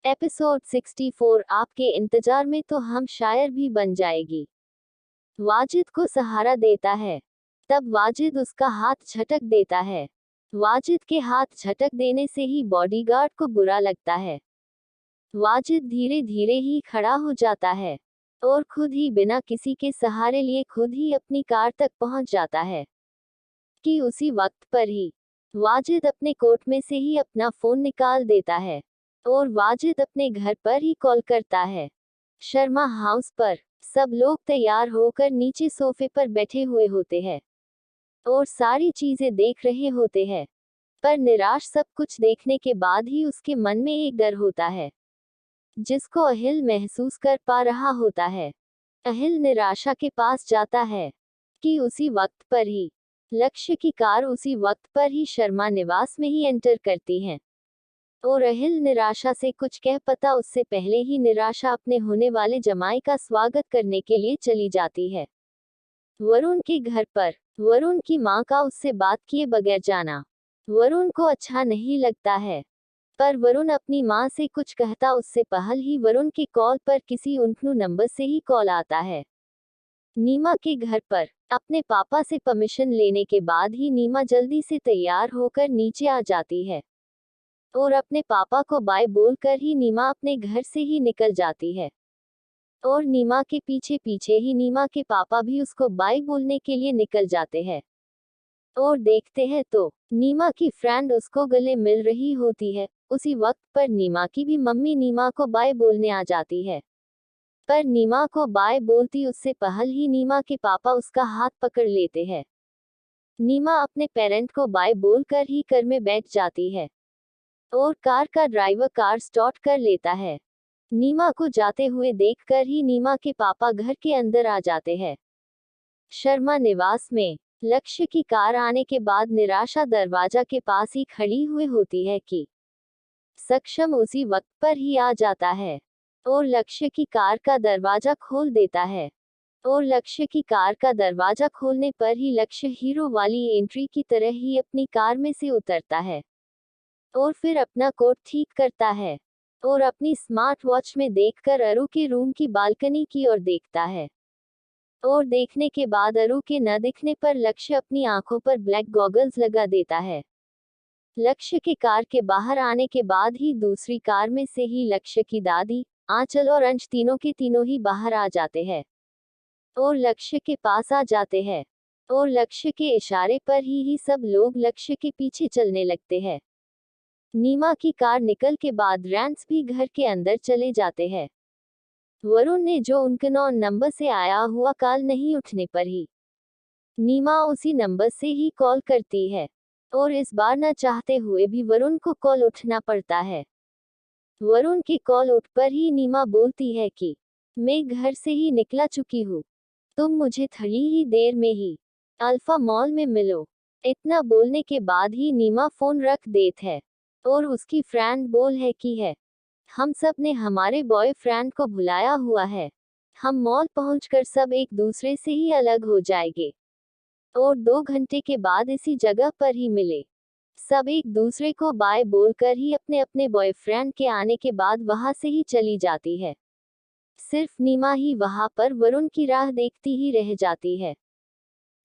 एपिसोड 64 आपके इंतजार में तो हम शायर भी बन जाएगी। वाजिद को सहारा देता है। तब वाजिद उसका हाथ झटक देता है। वाजिद के हाथ झटक देने से ही बॉडीगार्ड को बुरा लगता है। वाजिद धीरे धीरे ही खड़ा हो जाता है और खुद ही बिना किसी के सहारे लिए खुद ही अपनी कार तक पहुंच जाता है। कि उसी वक्त पर ही वाजिद अपने कोट में से ही अपना फोन निकाल देता है और वाजिद अपने घर पर ही कॉल करता है। शर्मा हाउस पर सब लोग तैयार होकर नीचे सोफे पर बैठे हुए होते हैं और सारी चीजें देख रहे होते हैं, पर निराश सब कुछ देखने के बाद ही उसके मन में एक डर होता है जिसको अहिल महसूस कर पा रहा होता है। अहिल निराशा के पास जाता है कि उसी वक्त पर ही लक्ष्य की कार उसी वक्त पर ही शर्मा निवास में ही एंटर करती है और अहिल निराशा से कुछ कह पता उससे पहले ही निराशा अपने होने वाले जमाई का स्वागत करने के लिए चली जाती है वरुण के घर पर। वरुण की मां का उससे बात किए बगैर जाना वरुण को अच्छा नहीं लगता है, पर वरुण अपनी मां से कुछ कहता उससे पहल ही वरुण के कॉल पर किसी उनकनू नंबर से ही कॉल आता है। नीमा के घर पर अपने पापा से परमिशन लेने के बाद ही नीमा जल्दी से तैयार होकर नीचे आ जाती है और अपने पापा को बाय बोलकर ही नीमा अपने घर से ही निकल जाती है और नीमा के पीछे पीछे ही नीमा के पापा भी उसको बाय बोलने के लिए निकल जाते हैं और देखते हैं तो नीमा की फ्रेंड उसको गले मिल रही होती है। उसी वक्त पर नीमा की भी मम्मी नीमा को बाय बोलने आ जाती है, पर नीमा को बाय बोलती उससे पहल ही नीमा के पापा उसका हाथ पकड़ लेते हैं। नीमा अपने पेरेंट को बाय बोलकर ही कार में बैठ जाती है और कार का ड्राइवर कार स्टार्ट कर लेता है। नीमा को जाते हुए देखकर ही नीमा के पापा घर के अंदर आ जाते हैं। शर्मा निवास में लक्ष्य की कार आने के बाद निराशा दरवाजा के पास ही खड़ी हुई होती है कि सक्षम उसी वक्त पर ही आ जाता है और लक्ष्य की कार का दरवाजा खोल देता है और लक्ष्य की कार का दरवाजा खोलने पर ही लक्ष्य हीरो वाली एंट्री की तरह ही अपनी कार में से उतरता है और फिर अपना कोट ठीक करता है और अपनी स्मार्ट वॉच में देखकर अरु के रूम की बालकनी की ओर देखता है और देखने के बाद अरु के न दिखने पर लक्ष्य अपनी आंखों पर ब्लैक गॉगल्स लगा देता है। लक्ष्य के कार के बाहर आने के बाद ही दूसरी कार में से ही लक्ष्य की दादी आंचल और अंश तीनों के तीनों ही बाहर आ जाते हैं और लक्ष्य के पास आ जाते हैं और लक्ष्य के इशारे पर ही सब लोग लक्ष्य के पीछे चलने लगते हैं। नीमा की कार निकल के बाद रैंस भी घर के अंदर चले जाते हैं। वरुण ने जो उनके नंबर से आया हुआ कॉल नहीं उठने पर ही नीमा उसी नंबर से ही कॉल करती है और इस बार न चाहते हुए भी वरुण को कॉल उठना पड़ता है। वरुण की कॉल उठ पर ही नीमा बोलती है कि मैं घर से ही निकला चुकी हूँ, तुम मुझे थोड़ी ही देर में ही अल्फा मॉल में मिलो। इतना बोलने के बाद ही नीमा फोन रख देत है और उसकी फ्रेंड बोल है कि है हम सब ने हमारे बॉयफ्रेंड को बुलाया हुआ है, हम मॉल पहुंचकर सब एक दूसरे से ही अलग हो जाएंगे और 2 घंटे के बाद इसी जगह पर ही मिले। सब एक दूसरे को बाय बोलकर ही अपने अपने बॉयफ्रेंड के आने के बाद वहां से ही चली जाती है। सिर्फ नीमा ही वहां पर वरुण की राह देखती ही रह जाती है।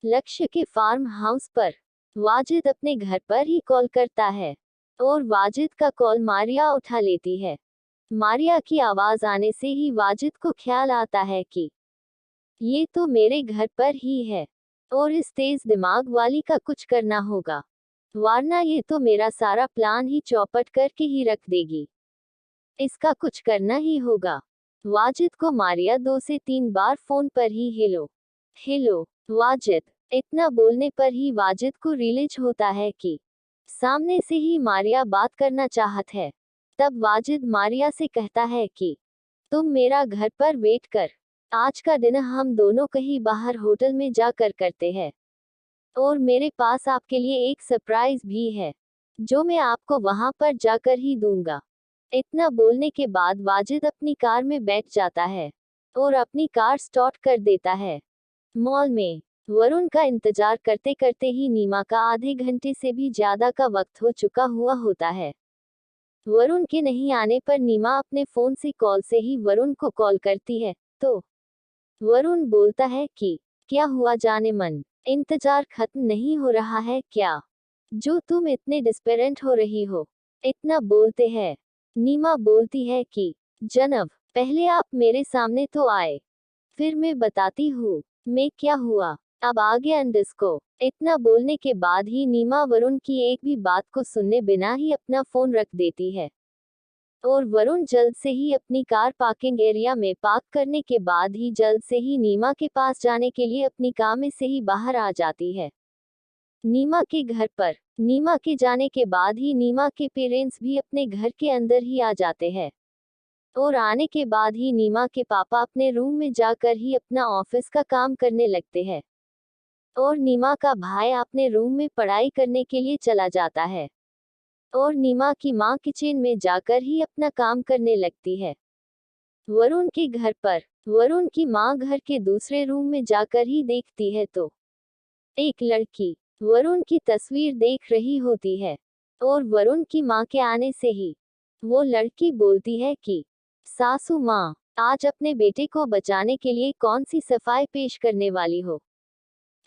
लक्ष्य के फार्म हाउस पर वाजिद अपने घर पर ही कॉल करता है और वाजिद का कॉल मारिया उठा लेती है। मारिया की आवाज आने से ही वाजिद को ख्याल आता है कि ये तो मेरे घर पर ही है और इस तेज दिमाग वाली का कुछ करना होगा, वरना ये तो मेरा सारा प्लान ही चौपट करके ही रख देगी। इसका कुछ करना ही होगा। वाजिद को मारिया 2 से 3 बार फोन पर ही हेलो हेलो वाजिद इतना बोलने पर ही वाजिद को रियलाइज होता है कि सामने से ही मारिया बात करना चाहत है। तब वाजिद मारिया से कहता है कि तुम मेरा घर पर वेट कर, आज का दिन हम दोनों कहीं बाहर होटल में जाकर करते हैं और मेरे पास आपके लिए एक सरप्राइज भी है जो मैं आपको वहां पर जाकर ही दूंगा। इतना बोलने के बाद वाजिद अपनी कार में बैठ जाता है और अपनी कार स्टार्ट कर देता है। मॉल में वरुण का इंतजार करते करते ही नीमा का आधे घंटे से भी ज्यादा का वक्त हो चुका हुआ होता है। वरुण के नहीं आने पर नीमा अपने फोन से कॉल से ही वरुण को कॉल करती है, तो वरुण बोलता है कि क्या हुआ जाने मन, इंतजार खत्म नहीं हो रहा है क्या, जो तुम इतने डिस्पेरेंट हो रही हो, इतना बोलते हैं। नीमा बोलती है कि जनव, पहले आप मेरे सामने तो आए, फिर मैं बताती हूँ मैं क्या हुआ, अब आगे अंडिस्को। इतना बोलने के बाद ही नीमा वरुण की एक भी बात को सुनने बिना ही अपना फोन रख देती है और वरुण जल्द से ही अपनी कार पार्किंग एरिया में पार्क करने के बाद ही जल्द से ही नीमा के पास जाने के लिए अपनी कार में से ही बाहर आ जाती है। नीमा के घर पर नीमा के जाने के बाद ही नीमा के पेरेंट्स भी अपने घर के अंदर ही आ जाते हैं और आने के बाद ही नीमा के पापा अपने रूम में जाकर ही अपना ऑफिस का काम करने लगते हैं और नीमा का भाई अपने रूम में पढ़ाई करने के लिए चला जाता है और नीमा की माँ किचन में जाकर ही अपना काम करने लगती है। वरुण के घर पर वरुण की माँ घर के दूसरे रूम में जाकर ही देखती है तो एक लड़की वरुण की तस्वीर देख रही होती है और वरुण की माँ के आने से ही वो लड़की बोलती है कि सासू माँ, आज अपने बेटे को बचाने के लिए कौन सी सफाई पेश करने वाली हो।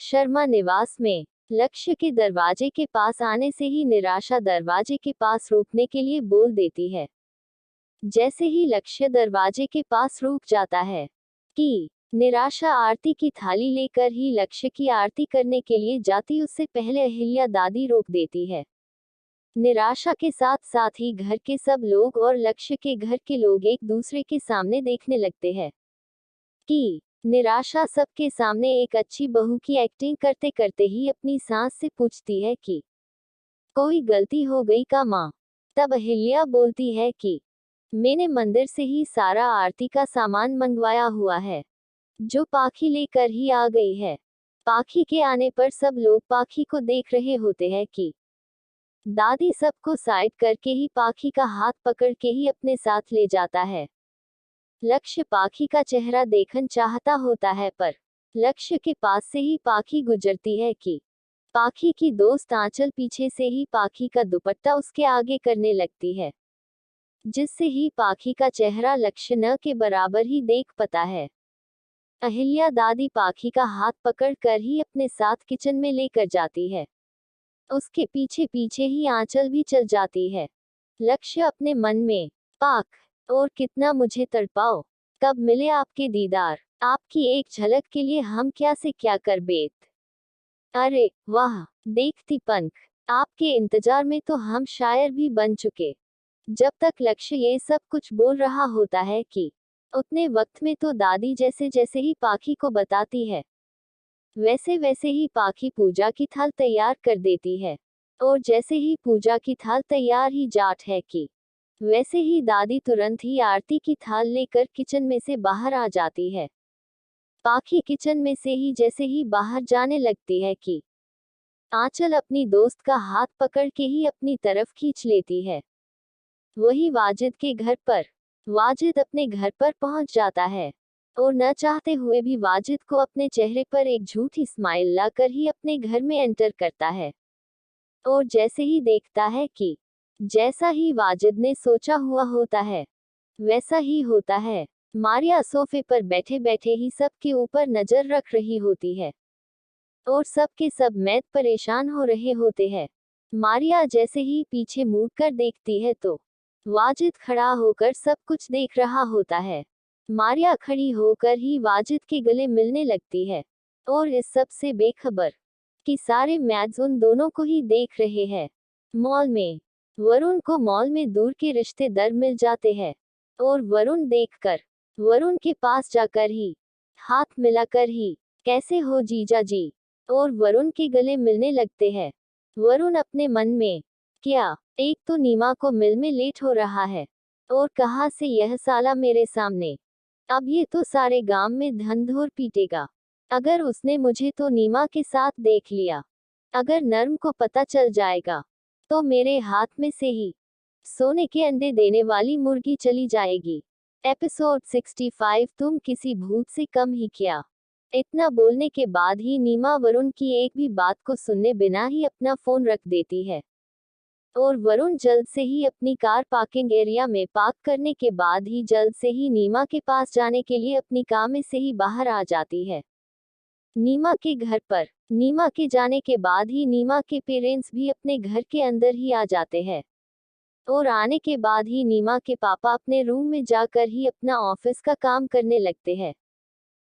शर्मा निवास में लक्ष्य के दरवाजे के पास आने से ही निराशा दरवाजे के पास रुकने के लिए बोल देती है। जैसे ही लक्ष्य दरवाजे के पास रुक जाता है कि निराशा आरती की थाली लेकर ही लक्ष्य की आरती करने के लिए जाती, उससे पहले अहिल्या दादी रोक देती है। निराशा के साथ साथ ही घर के सब लोग और लक्ष्य के घर के लोग एक दूसरे के सामने देखने लगते हैं कि निराशा सबके सामने एक अच्छी बहू की एक्टिंग करते करते ही अपनी सास से पूछती है कि कोई गलती हो गई का माँ। तब अहिल्या बोलती है कि मैंने मंदिर से ही सारा आरती का सामान मंगवाया हुआ है, जो पाखी लेकर ही आ गई है। पाखी के आने पर सब लोग पाखी को देख रहे होते हैं कि दादी सबको साइड करके ही पाखी का हाथ पकड़ के ही अपने साथ ले जाता है। लक्ष्य पाखी का चेहरा देखना चाहता होता है पर लक्ष्य के पास से ही पाखी गुजरती है कि पाखी की दोस्त आंचल पीछे से ही पाखी का दुपट्टा उसके आगे करने लगती है, जिससे ही पाखी का चेहरा लक्ष्य न के बराबर ही देख पाता है। अहिल्या दादी पाखी का हाथ पकड़ कर ही अपने साथ किचन में लेकर जाती है। उसके पीछे पीछे ही आंचल भी चल जाती है। लक्ष्य अपने मन में पाक और कितना मुझे तड़पाओ, कब मिले आपके दीदार, आपकी एक झलक के लिए हम क्या से क्या कर बेत। अरे वाह, देखती पंख, आपके इंतजार में तो हम शायर भी बन चुके। जब तक लक्ष्य ये सब कुछ बोल रहा होता है कि उतने वक्त में तो दादी जैसे जैसे ही पाखी को बताती है, वैसे वैसे ही पाखी पूजा की थाल तैयार कर देती है और जैसे ही पूजा की थाल तैयार ही जाट है कि वैसे ही दादी तुरंत ही आरती की थाल लेकर किचन में से बाहर आ जाती है। पाखी किचन में से ही जैसे ही बाहर जाने लगती है कि आंचल अपनी दोस्त का हाथ पकड़ के ही अपनी तरफ खींच लेती है। वही वाजिद के घर पर वाजिद अपने घर पर पहुंच जाता है और न चाहते हुए भी वाजिद को अपने चेहरे पर एक झूठी स्माइल लाकर ही अपने घर में एंटर करता है और जैसे ही देखता है कि जैसा ही वाजिद ने सोचा हुआ होता है वैसा ही होता है। मारिया सोफे पर बैठे बैठे ही सबके ऊपर नजर रख रही होती है और सबके सब मैत परेशान हो रहे होते हैं। मारिया जैसे ही पीछे मुड़ कर देखती है तो वाजिद खड़ा होकर सब कुछ देख रहा होता है। मारिया खड़ी होकर ही वाजिद के गले मिलने लगती है और इस सब से बेखबर कि सारे मैच उन दोनों को ही देख रहे हैं। मॉल में वरुण को मॉल में दूर के रिश्तेदार मिल जाते हैं और वरुण देखकर वरुण के पास जाकर ही हाथ मिलाकर ही कैसे हो जीजा जी और वरुण के गले मिलने लगते हैं। वरुण अपने मन में क्या, एक तो नीमा को मिल में लेट हो रहा है और कहाँ से यह साला मेरे सामने, अब ये तो सारे गांव में धंधोर पीटेगा। अगर उसने मुझे तो नीमा के साथ देख लिया, अगर नर्म को पता चल जाएगा तो मेरे हाथ में से ही सोने के अंडे देने वाली मुर्गी चली जाएगी। एपिसोड 65 तुम किसी भूत से कम ही क्या। इतना बोलने के बाद ही नीमा वरुण की एक भी बात को सुनने बिना ही अपना फोन रख देती है और वरुण जल्द से ही अपनी कार पार्किंग एरिया में पार्क करने के बाद ही जल्द से ही नीमा के पास जाने के लिए अपनी कार में से ही बाहर आ जाती है। नीमा के घर पर नीमा के जाने के बाद ही नीमा के पेरेंट्स भी अपने घर के अंदर ही आ जाते हैं और आने के बाद ही नीमा के पापा अपने रूम में जाकर ही अपना ऑफिस का काम करने लगते हैं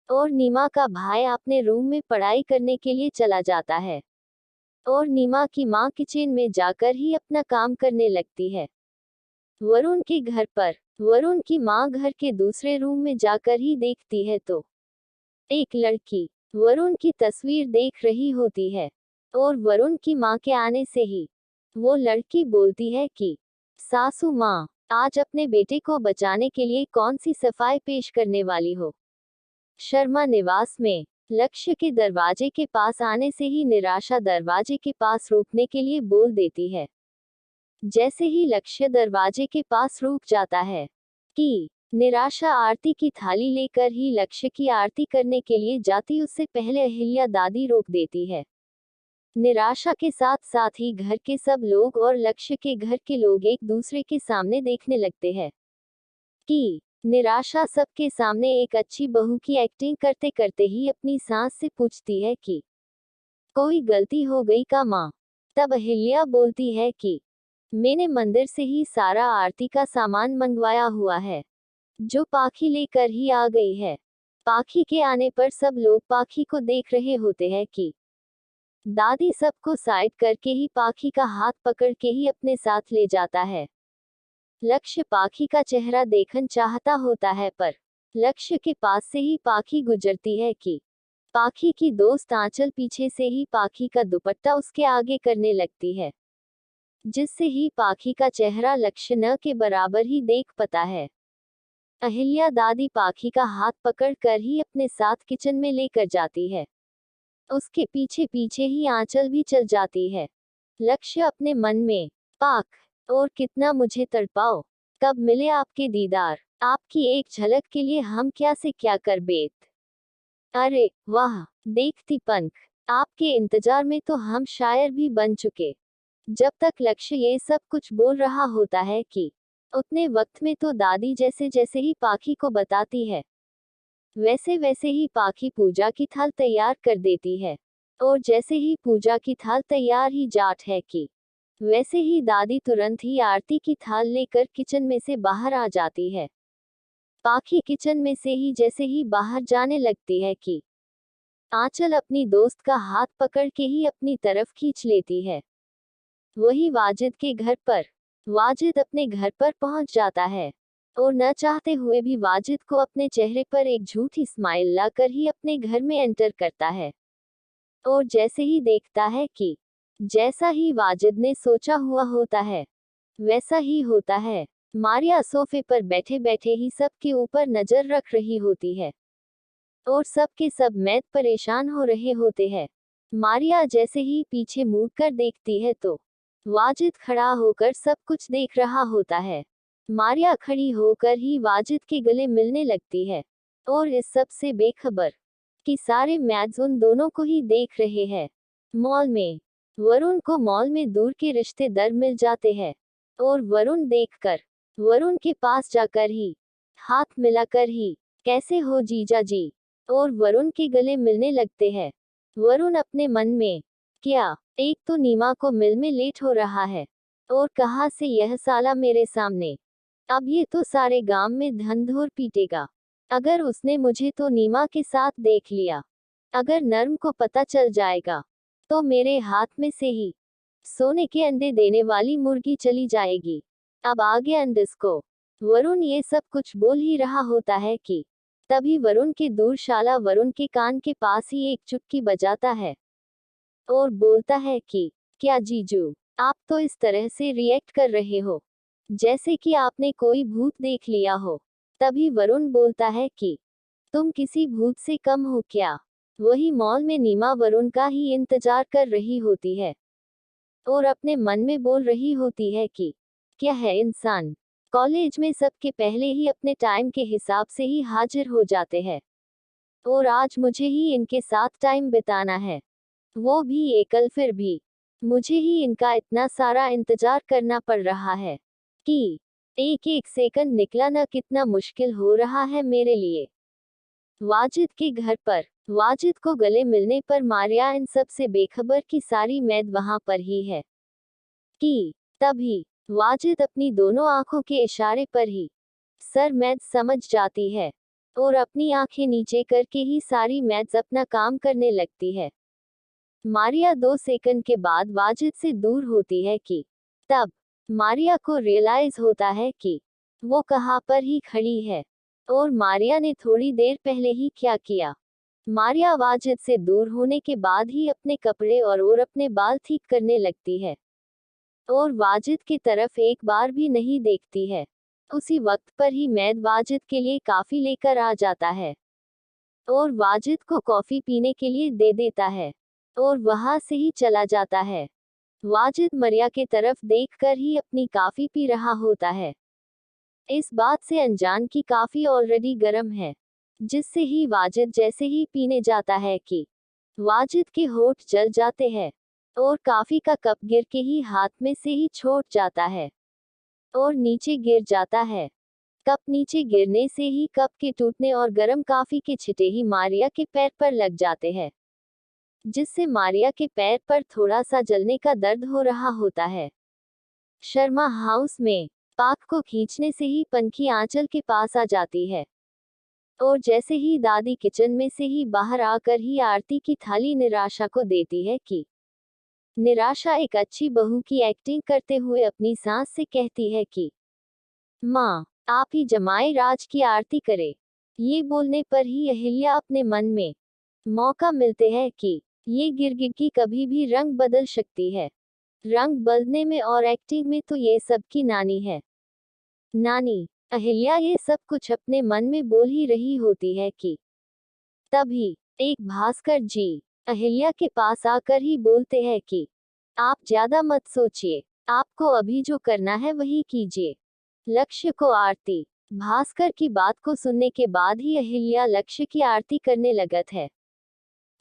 और नीमा का भाई अपने रूम में पढ़ाई करने के लिए चला जाता है और नीमा की माँ किचन में जाकर ही अपना काम करने लगती है। वरुण के घर पर वरुण की माँ घर के दूसरे रूम में जाकर ही देखती है तो एक लड़की वरुण की तस्वीर देख रही होती है और वरुण की माँ के आने से ही वो लड़की बोलती है कि सासू माँ, आज अपने बेटे को बचाने के लिए कौन सी सफाई पेश करने वाली हो। शर्मा निवास में लक्ष्य के दरवाजे के पास आने से ही निराशा दरवाजे के पास रुकने के लिए बोल देती है। जैसे ही लक्ष्य दरवाजे के पास रुक जाता है कि निराशा आरती की थाली लेकर ही लक्ष्य की आरती करने के लिए जाती, उससे पहले अहिल्या दादी रोक देती है। निराशा के साथ साथ ही घर के सब लोग और लक्ष्य के घर के लोग एक दूसरे के सामने देखने लगते हैं कि निराशा सबके सामने एक अच्छी बहू की एक्टिंग करते करते ही अपनी सास से पूछती है कि कोई गलती हो गई का माँ। तब अहिल्या बोलती है कि मैंने मंदिर से ही सारा आरती का सामान मंगवाया हुआ है, जो पाखी लेकर ही आ गई है। पाखी के आने पर सब लोग पाखी को देख रहे होते हैं कि दादी सबको साइड करके ही पाखी का हाथ पकड़ के ही अपने साथ ले जाता है। लक्ष्य पाखी का चेहरा देखना चाहता होता है पर लक्ष्य के पास से ही पाखी गुजरती है कि पाखी की दोस्त आंचल पीछे से ही पाखी का दुपट्टा उसके आगे करने लगती है, जिससे ही पाखी का चेहरा लक्ष्य न के बराबर ही देख पाता है। अहिल्या दादी पाखी का हाथ पकड़ कर ही अपने साथ किचन में लेकर जाती है। उसके पीछे पीछे ही आंचल भी चल जाती है। लक्ष्य अपने मन में पाक और कितना मुझे तड़पाओ, कब मिले आपके दीदार, आपकी एक झलक के लिए हम क्या से क्या कर बेत। अरे वाह, देखती पंख, आपके इंतजार में तो हम शायर भी बन चुके। जब तक लक्ष्य ये सब कुछ बोल रहा होता है कि उतने वक्त में तो दादी जैसे जैसे ही पाखी को बताती है वैसे वैसे ही पाखी पूजा की थाल तैयार कर देती है और जैसे ही पूजा की थाल तैयार ही जाट है कि वैसे ही दादी तुरंत ही आरती की थाल लेकर किचन में से बाहर आ जाती है। पाखी किचन में से ही जैसे ही बाहर जाने लगती है कि आंचल अपनी दोस्त का हाथ पकड़ के ही अपनी तरफ खींच लेती है। वही वाजिद के घर पर वाजिद अपने घर पर पहुंच जाता है और न चाहते हुए भी वाजिद को अपने चेहरे पर एक झूठी स्माइल लाकर ही अपने घर में एंटर करता है और जैसे ही देखता है कि जैसा ही वाजिद ने सोचा हुआ होता है वैसा ही होता है। मारिया सोफे पर बैठे बैठे ही सबके ऊपर नजर रख रही होती है और सबके सब मैत परेशान हो रहे होते हैं। मारिया जैसे ही पीछे मुड़ कर देखती है तो वाजिद खड़ा होकर सब कुछ देख रहा होता है। मारिया खड़ी होकर ही वाजिद के गले मिलने लगती है और इस सब से बेखबर कि सारे मैच उन दोनों को ही देख रहे हैं। मॉल में वरुण को मॉल में दूर के रिश्तेदार मिल जाते हैं और वरुण देखकर वरुण के पास जाकर ही हाथ मिलाकर ही कैसे हो जीजा जी और वरुण के गले मिलने लगते हैं। वरुण अपने मन में क्या, एक तो नीमा को मिल में लेट हो रहा है और कहाँ से यह साला मेरे सामने, अब ये तो सारे गांव में धंधोर पीटेगा। अगर उसने मुझे तो नीमा के साथ देख लिया, अगर नर्म को पता चल जाएगा तो मेरे हाथ में से ही सोने के अंडे देने वाली मुर्गी चली जाएगी। अब आगे अंडस को वरुण ये सब कुछ बोल ही रहा होता है कि तभी वरुण के दूर शाला वरुण के कान के पास ही एक चुटकी बजाता है और बोलता है कि क्या जीजू, आप तो इस तरह से रिएक्ट कर रहे हो जैसे कि आपने कोई भूत देख लिया हो। तभी वरुण बोलता है कि तुम किसी भूत से कम हो क्या। वही मॉल में नीमा वरुण का ही इंतजार कर रही होती है और अपने मन में बोल रही होती है कि क्या है इंसान, कॉलेज में सबके पहले ही अपने टाइम के हिसाब से ही हाजिर हो जाते हैं और आज मुझे ही इनके साथ टाइम बिताना है, वो भी एकल। फिर भी मुझे ही इनका इतना सारा इंतजार करना पड़ रहा है कि एक एक सेकंड निकला कितना मुश्किल हो रहा है मेरे लिए। वाजिद के घर पर वाजिद को गले मिलने पर मारिया इन सब से बेखबर कि सारी मैद वहां पर ही है कि तभी वाजिद अपनी दोनों आंखों के इशारे पर ही सर मैद समझ जाती है और अपनी आंखें नीचे करके ही सारी मैद अपना काम करने लगती है। मारिया 2 सेकंड के बाद वाजिद से दूर होती है कि तब मारिया को रियलाइज होता है कि वो कहाँ पर ही खड़ी है और मारिया ने थोड़ी देर पहले ही क्या किया। मारिया वाजिद से दूर होने के बाद ही अपने कपड़े और अपने बाल ठीक करने लगती है और वाजिद की तरफ एक बार भी नहीं देखती है। उसी वक्त पर ही मैद वाजिद के लिए काफी लेकर आ जाता है और वाजिद को कॉफी पीने के लिए दे देता है और वहां से ही चला जाता है। वाजिद मारिया के तरफ देखकर ही अपनी काफी पी रहा होता है, इस बात से अनजान की काफी ऑलरेडी गर्म है, जिससे ही वाजिद जैसे ही पीने जाता है कि वाजिद के होठ जल जाते हैं और काफी का कप गिर के ही हाथ में से ही छूट जाता है और नीचे गिर जाता है। कप नीचे गिरने से ही कप के टूटने और गर्म काफी के छिटे ही मारिया के पैर पर लग जाते हैं, जिससे मारिया के पैर पर थोड़ा सा जलने का दर्द हो रहा होता है। शर्मा हाउस में पाक को खींचने से ही पंखी आंचल के पास आ जाती है और जैसे ही दादी किचन में से ही बाहर आकर ही आरती की थाली निराशा को देती है कि निराशा एक अच्छी बहू की एक्टिंग करते हुए अपनी सास से कहती है कि माँ, आप ही जमाई राज की आरती करे। ये बोलने पर ही अहिल्या अपने मन में मौका मिलते हैं कि ये गिरगिट की कभी भी रंग बदल सकती है। रंग बदलने में और एक्टिंग में तो ये सब की नानी है। नानी अहिल्या ये सब कुछ अपने मन में बोल ही रही होती है कि तभी एक भास्कर जी अहिल्या के पास आकर ही बोलते हैं कि आप ज्यादा मत सोचिए, आपको अभी जो करना है वही कीजिए। लक्ष्य को आरती। भास्कर की बात को सुनने के बाद ही अहिल्या लक्ष्य की आरती करने लगत है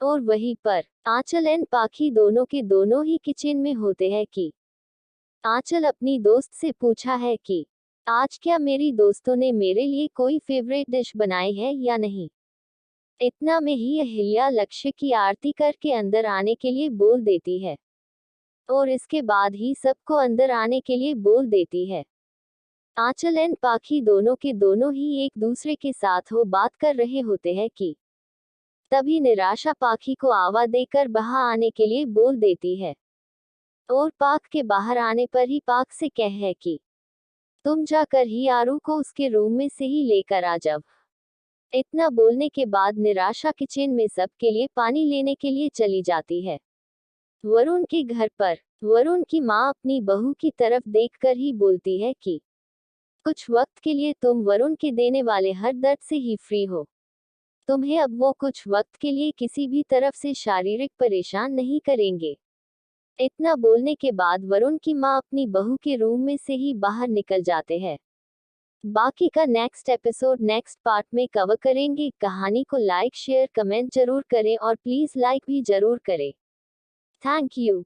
और वहीं पर आंचल एंड पाखी दोनों के दोनों ही किचन में होते हैं कि आंचल अपनी दोस्त से पूछा है कि आज क्या मेरी दोस्तों ने मेरे लिए कोई फेवरेट डिश बनाई है या नहीं। इतना में ही अहिल्या लक्ष्य की आरती करके अंदर आने के लिए बोल देती है और इसके बाद ही सबको अंदर आने के लिए बोल देती है। आंचल एंड पाखी दोनों के दोनों ही एक दूसरे के साथ हो बात कर रहे होते हैं कि तभी निराशा पाखी को आवाज देकर बाहर आने के लिए बोल देती है और पाक के बाहर आने पर ही पाक से कह है कि तुम जाकर ही आरू को उसके रूम में से ही लेकर आ जाओ। इतना बोलने के बाद निराशा किचन में सबके लिए पानी लेने के लिए चली जाती है। वरुण के घर पर वरुण की माँ अपनी बहू की तरफ देखकर ही बोलती है कि कुछ वक्त के लिए तुम वरुण के देने वाले हर दर्द से ही फ्री हो। तुम्हें अब वो कुछ वक्त के लिए किसी भी तरफ से शारीरिक परेशान नहीं करेंगे। इतना बोलने के बाद वरुण की माँ अपनी बहू के रूम में से ही बाहर निकल जाते हैं। बाकी का नेक्स्ट एपिसोड नेक्स्ट पार्ट में कवर करेंगे। कहानी को लाइक शेयर कमेंट जरूर करें और प्लीज लाइक भी जरूर करें। Thank you.